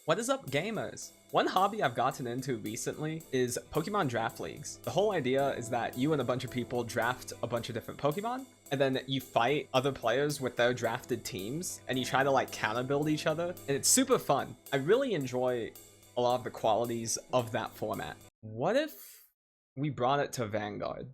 What is up, gamers? One hobby I've gotten into recently is Pokemon draft leagues. The whole idea is that you and a bunch of people draft a bunch of different Pokemon, and then you fight other players with their drafted teams, and you try to like counter build each other, and it's super fun. I really enjoy a lot of the qualities of that format. What if we brought it to Vanguard?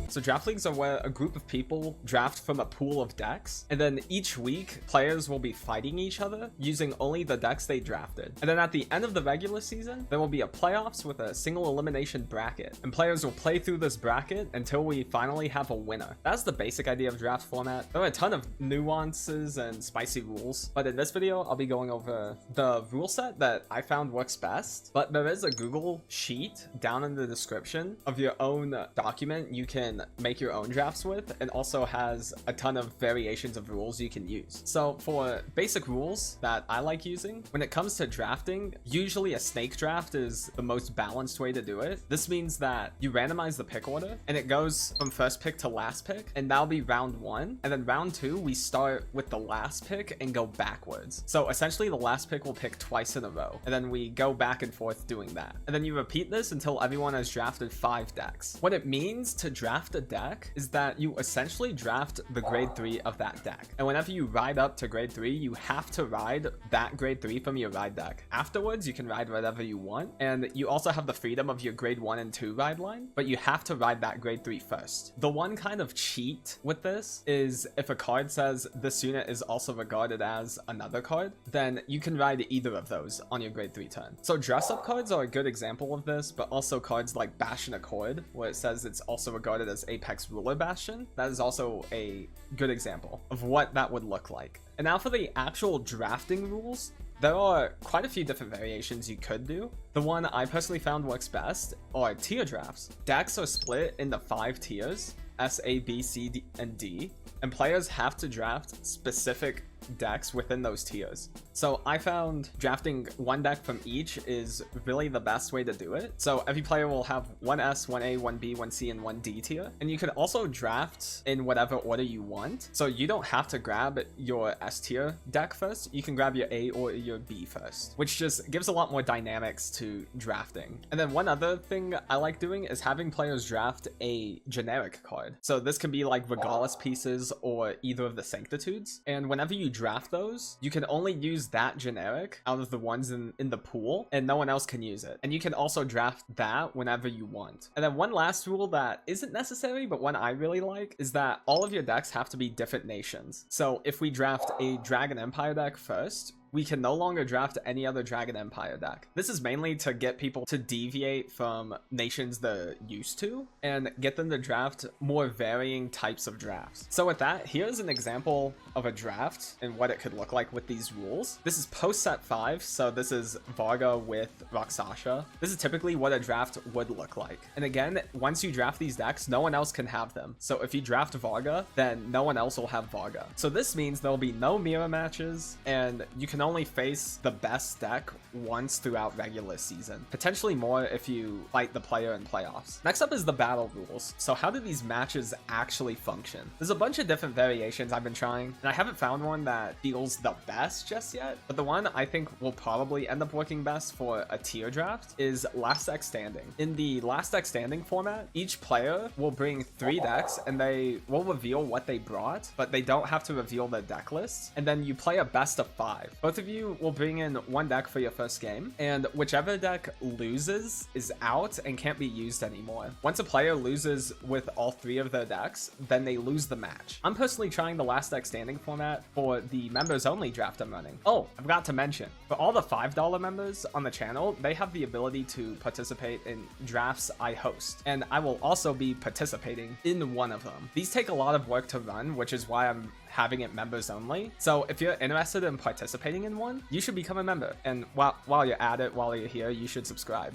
So draft leagues are where a group of people draft from a pool of decks, and then each week players will be fighting each other using only the decks they drafted. And then at the end of the regular season, there will be a playoffs with a single elimination bracket, and players will play through this bracket until we finally have a winner. That's the basic idea of draft format. There are a ton of nuances and spicy rules, but in this video I'll be going over the rule set that I found works best. But there is a Google sheet down in the description of your own document you can make your own drafts with, and also has a ton of variations of rules you can use. So for basic rules that I like using, when it comes to drafting, usually a snake draft is the most balanced way to do it. This means that you randomize the pick order and it goes from first pick to last pick, and that'll be round 1, and then round 2 we start with the last pick and go backwards. So essentially the last pick will pick twice in a row, and then we go back and forth doing that, and then you repeat this until everyone has drafted 5 decks. What it means to draft a deck is that you essentially draft the grade 3 of that deck, and whenever you ride up to grade 3 you have to ride that grade 3 from your ride deck. Afterwards you can ride whatever you want, and you also have the freedom of your grade 1 and 2 ride line, but you have to ride that grade 3 first. The one kind of cheat with this is if a card says this unit is also regarded as another card, then you can ride either of those on your grade 3 turn. So dress up cards are a good example of this, but also cards like Bastion Accord, where it says it's also regarded as Apex Ruler Bastion. That is also a good example of what that would look like. And now for the actual drafting rules, there are quite a few different variations you could do. The one I personally found works best are tier drafts. Decks are split into 5 tiers, S, A, B, C, D, and D, and players have to draft specific decks within those tiers. So I found drafting one deck from each is really the best way to do it. So every player will have 1S, 1A, 1B, 1C, and 1D tier, and you can also draft in whatever order you want. So you don't have to grab your S tier deck first, you can grab your A or your B first, which just gives a lot more dynamics to drafting. And then one other thing I like doing is having players draft a generic card. So this can be like Regalis pieces or either of the Sanctitudes, and whenever you draft those, you can only use that generic out of the ones in the pool, and no one else can use it. And you can also draft that whenever you want. And then one last rule that isn't necessary, but one I really like, is that all of your decks have to be different nations. So if we draft a Dragon Empire deck first, we can no longer draft any other Dragon Empire deck. This is mainly to get people to deviate from nations they're used to and get them to draft more varying types of drafts. So with that, here's an example of a draft and what it could look like with these rules. This is post set 5, so this is Varga with Raksasha. This is typically what a draft would look like. And again, once you draft these decks, no one else can have them. So if you draft Varga, then no one else will have Varga. So this means there'll be no mirror matches, and you can only face the best deck once throughout regular season, potentially more if you fight the player in playoffs. Next up is the battle rules. So how do these matches actually function? There's a bunch of different variations I've been trying, and I haven't found one that feels the best just yet, but the one I think will probably end up working best for a tier draft is last deck standing. In the last deck standing format, each player will bring 3 decks, and they will reveal what they brought, but they don't have to reveal their deck list, and then you play a best of 5. Both of you will bring in 1 deck for your first game, and whichever deck loses is out and can't be used anymore. Once a player loses with all 3 of their decks, then they lose the match. I'm personally trying the last deck standing format for the members only draft I'm running. Oh, I forgot to mention, for all the $5 members on the channel, they have the ability to participate in drafts I host, and I will also be participating in one of them. These take a lot of work to run, which is why I'm having it members only. So if you're interested in participating in one, you should become a member. And while you're at it, while you're here, you should subscribe.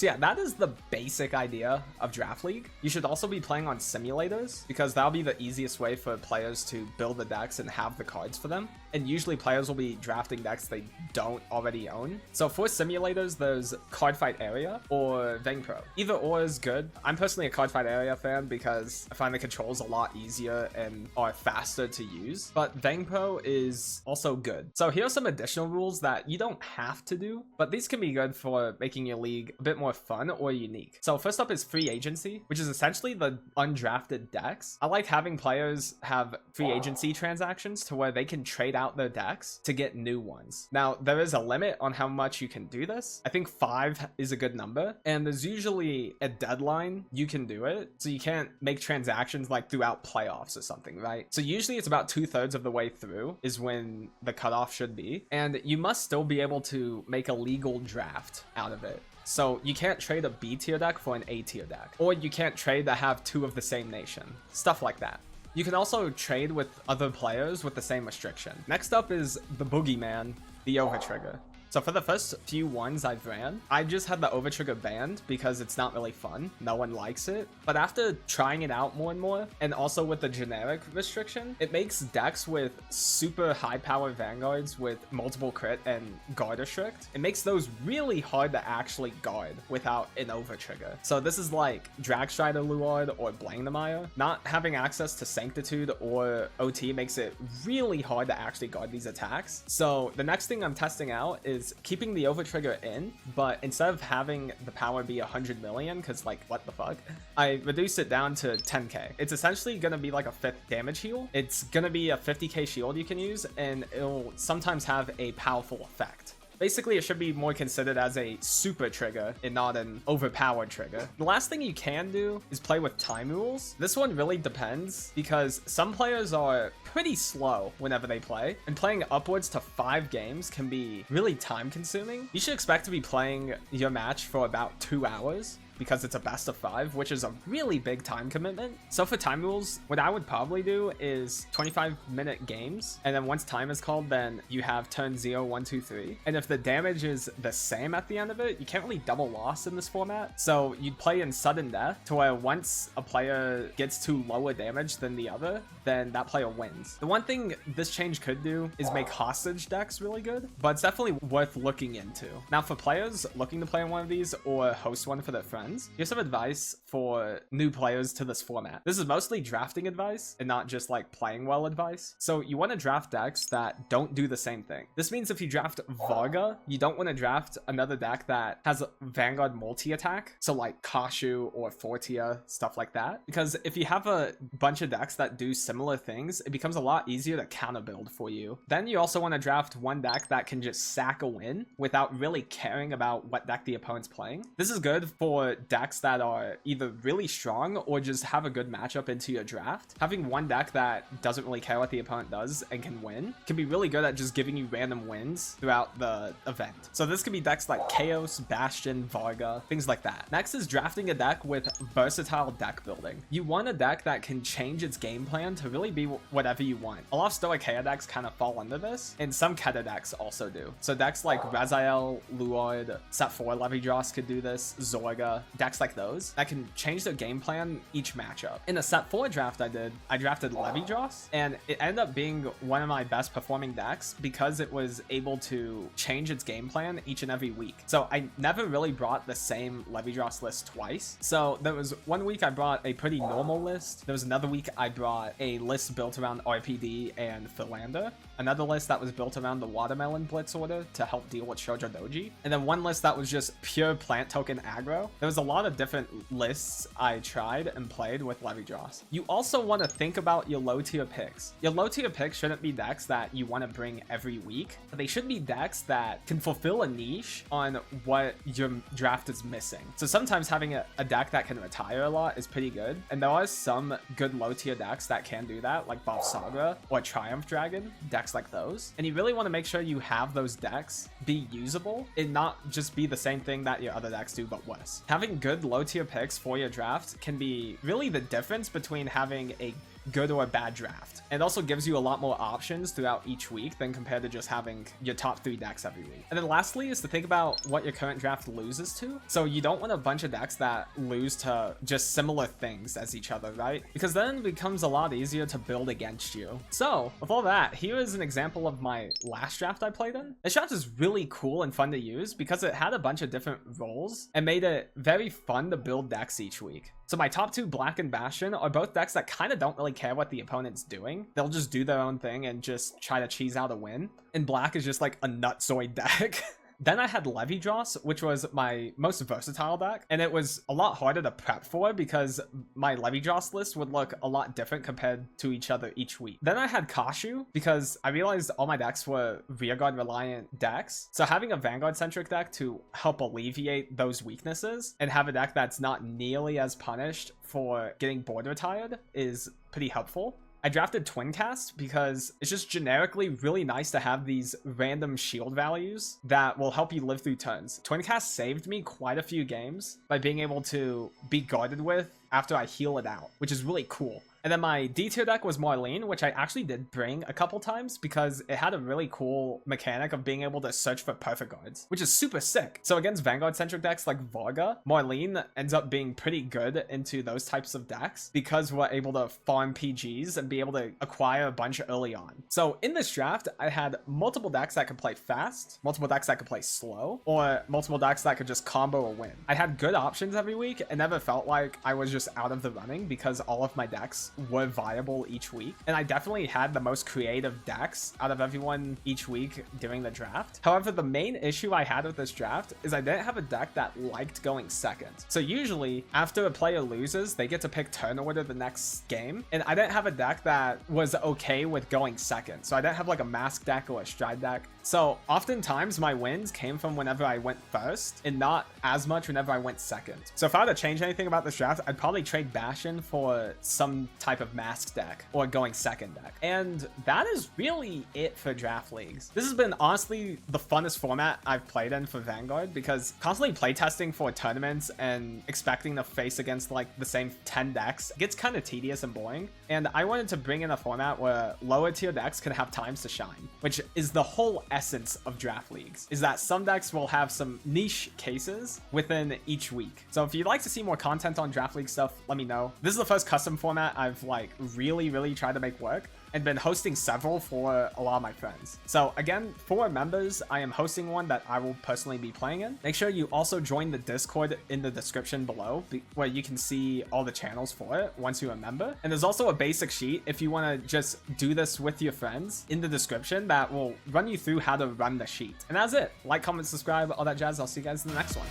So yeah, that is the basic idea of Draft League. You should also be playing on simulators because that'll be the easiest way for players to build the decks and have the cards for them. And usually players will be drafting decks they don't already own. So for simulators, there's Cardfight Area or Vanguard. Either or is good. I'm personally a Cardfight Area fan because I find the controls a lot easier and are faster to use. But Vanguard is also good. So here are some additional rules that you don't have to do, but these can be good for making your league a bit more fun or unique. So first up is free agency, which is essentially the undrafted decks. I like having players have free agency transactions to where they can trade out their decks to get new ones. Now, there is a limit on how much you can do this. I think 5 is a good number, and there's usually a deadline you can do it, so you can't make transactions like throughout playoffs or something, right? So usually it's about 2/3 of the way through is when the cutoff should be, and you must still be able to make a legal draft out of it. So you can't trade a B tier deck for an A tier deck, or you can't trade to have 2 of the same nation, stuff like that. You can also trade with other players with the same restriction. Next up is the boogeyman, the overtrigger. So for the first few ones I've ran, I just had the overtrigger banned because it's not really fun. No one likes it. But after trying it out more and more, and also with the generic restriction, it makes decks with super high power vanguards with multiple crit and guard restrict. It makes those really hard to actually guard without an overtrigger. So this is like Dragstrider Luard or Blangnemire. Not having access to Sanctitude or OT makes it really hard to actually guard these attacks. So the next thing I'm testing out is keeping the overtrigger in, but instead of having the power be 100 million, because like what the fuck, I reduced it down to 10k. It's essentially gonna be like a 5th damage heal. It's gonna be a 50k shield you can use, and it'll sometimes have a powerful effect. Basically, it should be more considered as a super trigger and not an overpowered trigger. The last thing you can do is play with time rules. This one really depends because some players are pretty slow whenever they play, and playing upwards to 5 games can be really time consuming. You should expect to be playing your match for about 2 hours, because it's a best of 5, which is a really big time commitment. So for time rules, what I would probably do is 25-minute games, and then once time is called, then you have turn 0, 1, 2, 3. And if the damage is the same at the end of it, you can't really double loss in this format. So you'd play in sudden death to where once a player gets to lower damage than the other, then that player wins. The one thing this change could do is make hostage decks really good, but it's definitely worth looking into. Now for players looking to play in one of these or host one for their friends, here's some advice for new players to this format. This is mostly drafting advice and not just like playing well advice. So you want to draft decks that don't do the same thing. This means if you draft Varga, you don't want to draft another deck that has Vanguard multi-attack. So like Kashu or Fortia, stuff like that. Because if you have a bunch of decks that do similar things, it becomes a lot easier to counter build for you. Then you also want to draft one deck that can just sack a win without really caring about what deck the opponent's playing. This is good for decks that are either really strong or just have a good matchup into your draft. Having one deck that doesn't really care what the opponent does and can win can be really good at just giving you random wins throughout the event. So this could be decks like Chaos, Bastion, Varga, things like that. Next is drafting a deck with versatile deck building. You want a deck that can change its game plan to really be whatever you want. A lot of Stoic Kea decks kind of fall under this, and some Keta decks also do. So decks like Raziel, Luard, Set 4 Levidross could do this, Zorga, decks like those that can change their game plan each matchup. In a Set 4 draft I drafted Levidross, and it ended up being one of my best performing decks because it was able to change its game plan each and every week. So I never really brought the same Levidross list twice. So there was one week I brought a pretty normal list. There was another week I brought a list built around RPD and Philander. Another list that was built around the Watermelon Blitz order to help deal with Shoujo Doji. And then one list that was just pure plant token aggro. There was a lot of different lists I tried and played with Levidross. You also want to think about your low tier picks. Your low tier picks shouldn't be decks that you want to bring every week. They should be decks that can fulfill a niche on what your draft is missing. So sometimes having a deck that can retire a lot is pretty good. And there are some good low tier decks that can do that, like Bob Saga or Triumph Dragon, decks like those. And you really want to make sure you have those decks be usable and not just be the same thing that your other decks do, but worse. Having good low tier picks for your draft can be really the difference between having a good or a bad draft. It also gives you a lot more options throughout each week than compared to just having your top 3 decks every week. And then lastly is to think about what your current draft loses to. So you don't want a bunch of decks that lose to just similar things as each other, right? Because then it becomes a lot easier to build against you. So with all that, here is an example of my last draft I played in. This draft is really cool and fun to use because it had a bunch of different roles and made it very fun to build decks each week. So my top 2, Black and Bastion, are both decks that kind of don't really care what the opponent's doing. They'll just do their own thing and just try to cheese out a win. And Black is just like a Nutzoid deck. Then I had Levy Dross, which was my most versatile deck, and it was a lot harder to prep for because my Levy Dross list would look a lot different compared to each other each week. Then I had Kashu because I realized all my decks were rearguard reliant decks, so having a Vanguard centric deck to help alleviate those weaknesses and have a deck that's not nearly as punished for getting board retired is pretty helpful. I drafted Twincast because it's just generically really nice to have these random shield values that will help you live through turns. Twincast saved me quite a few games by being able to be guarded with after I heal it out, which is really cool. And then my D tier deck was Marlene, which I actually did bring a couple times because it had a really cool mechanic of being able to search for perfect guards, which is super sick. So against Vanguard centric decks like Varga, Marlene ends up being pretty good into those types of decks because we're able to farm PGs and be able to acquire a bunch early on. So in this draft, I had multiple decks that could play fast, multiple decks that could play slow, or multiple decks that could just combo a win. I had good options every week and never felt like I was just out of the running because all of my decks were viable each week, and I definitely had the most creative decks out of everyone each week during the draft. However, the main issue I had with this draft is I didn't have a deck that liked going second. So usually after a player loses, they get to pick turn order the next game, and I didn't have a deck that was okay with going second. So I didn't have like a mask deck or a stride deck. So oftentimes my wins came from whenever I went first and not as much whenever I went second. So if I had to change anything about this draft, I'd probably trade Bastion for some type of mask deck or going second deck. And that is really it for draft leagues. This has been honestly the funnest format I've played in for Vanguard because constantly playtesting for tournaments and expecting to face against like the same 10 decks gets kind of tedious and boring. And I wanted to bring in a format where lower tier decks can have times to shine, which is the whole essence of draft leagues, is that some decks will have some niche cases within each week. So if you'd like to see more content on draft league stuff, let me know. This is the first custom format I've like really tried to make work and been hosting several for a lot of my friends. So again, for members, I am hosting one that I will personally be playing in. Make sure you also join the Discord in the description below where you can see all the channels for it once you're a member. And there's also a basic sheet if you want to just do this with your friends in the description that will run you through how to run the sheet. And that's it. Like, comment, subscribe, all that jazz. I'll see you guys in the next one.